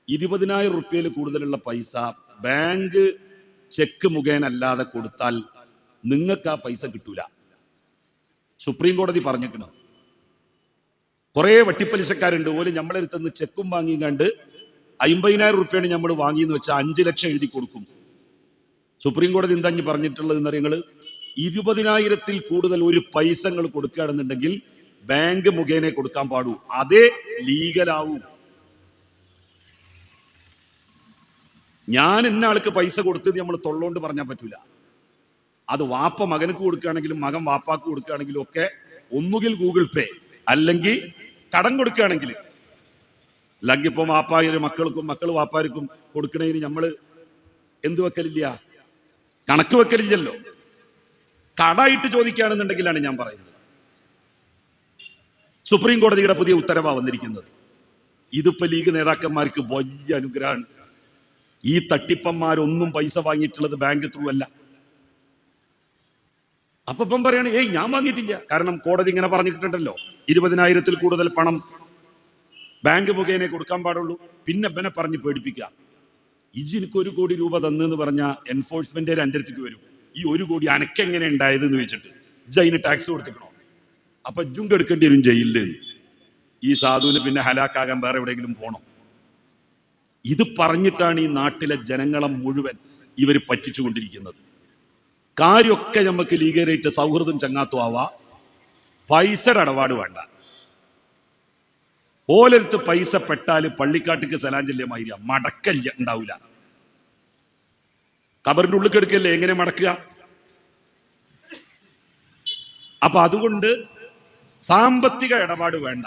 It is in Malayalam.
20,000 റുപ്യയിൽ കൂടുതലുള്ള പൈസ ബാങ്ക് ചെക്ക് മുഖേന അല്ലാതെ കൊടുത്താൽ നിങ്ങൾക്ക് ആ പൈസ കിട്ടൂല. സുപ്രീം കോടതി പറഞ്ഞിരിക്കണം. കുറെ വട്ടിപ്പലിശക്കാരുണ്ട്. ഓല് നമ്മളെ അടുത്തുനിന്ന് ചെക്കും വാങ്ങി കണ്ട് 50,000 റുപ്യാണ് നമ്മൾ വാങ്ങിയെന്ന് വെച്ചാൽ 5 ലക്ഷം എഴുതി കൊടുക്കും. സുപ്രീം കോടതി എന്താ പറഞ്ഞിട്ടുള്ളത് എന്നറിയങ്ങള്? 20,000-ൽ കൂടുതൽ ഒരു പൈസ നിങ്ങൾ കൊടുക്കുകയാണെന്നുണ്ടെങ്കിൽ ബാങ്ക് മുഖേന കൊടുക്കാൻ പാടൂ. അതേ ലീഗലാവൂ. ഞാൻ ഇന്ന ആൾക്ക് പൈസ കൊടുത്തത് നമ്മൾ തൊള്ളോണ്ട് പറഞ്ഞാൽ പറ്റൂല. അത് വാപ്പ മകനക്ക് കൊടുക്കുകയാണെങ്കിലും മകൻ വാപ്പാക്ക് കൊടുക്കുകയാണെങ്കിലും ഒക്കെ ഒന്നുകിൽ ഗൂഗിൾ പേ അല്ലെങ്കിൽ കടം കൊടുക്കുകയാണെങ്കിൽ, അല്ലെങ്കിൽ ഇപ്പൊ വാപ്പായ മക്കൾക്കും മക്കൾ വാപ്പാർക്കും കൊടുക്കണേന് നമ്മള് എന്തു വെക്കലില്ല, കണക്ക് വെക്കലില്ലല്ലോ. കടായിട്ട് ചോദിക്കുകയാണെന്നുണ്ടെങ്കിലാണ് ഞാൻ പറയുന്നത്. സുപ്രീം കോടതിയുടെ പുതിയ ഉത്തരവാ വന്നിരിക്കുന്നത്. ഇതിപ്പോ ലീഗ് നേതാക്കന്മാർക്ക് വലിയ അനുഗ്രഹമാണ്. ഈ തട്ടിപ്പന്മാരൊന്നും പൈസ വാങ്ങിയിട്ടുള്ളത് ബാങ്ക് ത്രൂ അല്ല. അപ്പം പറയാണ്, ഞാൻ വാങ്ങിയിട്ടില്ല. കാരണം കോടതി ഇങ്ങനെ പറഞ്ഞിട്ടുണ്ടല്ലോ, 20,000-ൽ കൂടുതൽ പണം ബാങ്ക് മുഖേന കൊടുക്കാൻ പാടുള്ളൂ. പിന്നെ ബനെ പറഞ്ഞ് പേടിപ്പിക്കുക. എനിക്ക് 1 കോടി രൂപ തന്നെന്ന് പറഞ്ഞ എൻഫോഴ്സ്മെന്റ് എൻ്റെ അടുത്തേക്ക് വരും. ഈ 1 കോടി അനക്കെങ്ങനെ ഉണ്ടായത് എന്ന് ചോദിച്ചിട്ട്, അതിന് ടാക്സ് കൊടുത്തിക്കണോ? അപ്പൊ ഇജ്ജും കെടുക്കേണ്ടി വരും ജയിലില്. ഈ സാധുവിന് പിന്നെ ഹലാക്കാകാൻ വേറെ എവിടെയെങ്കിലും പോണം. ഇത് പറഞ്ഞിട്ടാണ് ഈ നാട്ടിലെ ജനങ്ങളെ മുഴുവൻ ഇവർ പറ്റിച്ചുകൊണ്ടിരിക്കുന്നത്. കാര്യമൊക്കെ നമുക്ക് ലീഗലായിട്ട് സൗഹൃദം ചങ്ങാത്തോ ആവാ, പൈസയുടെ ഇടപാട് വേണ്ട. ഓലടുത്ത് പൈസ പെട്ടാല് പള്ളിക്കാട്ടിക്ക് സലാം ചെല്ലിയമാതിരി മടക്കല്ല ഉണ്ടാവില്ല. കബറിന്റെ ഉള്ളിൽ കെടുക്കല്ലേ, എങ്ങനെ മടക്കുക? അപ്പൊ അതുകൊണ്ട് സാമ്പത്തിക ഇടപാട് വേണ്ട.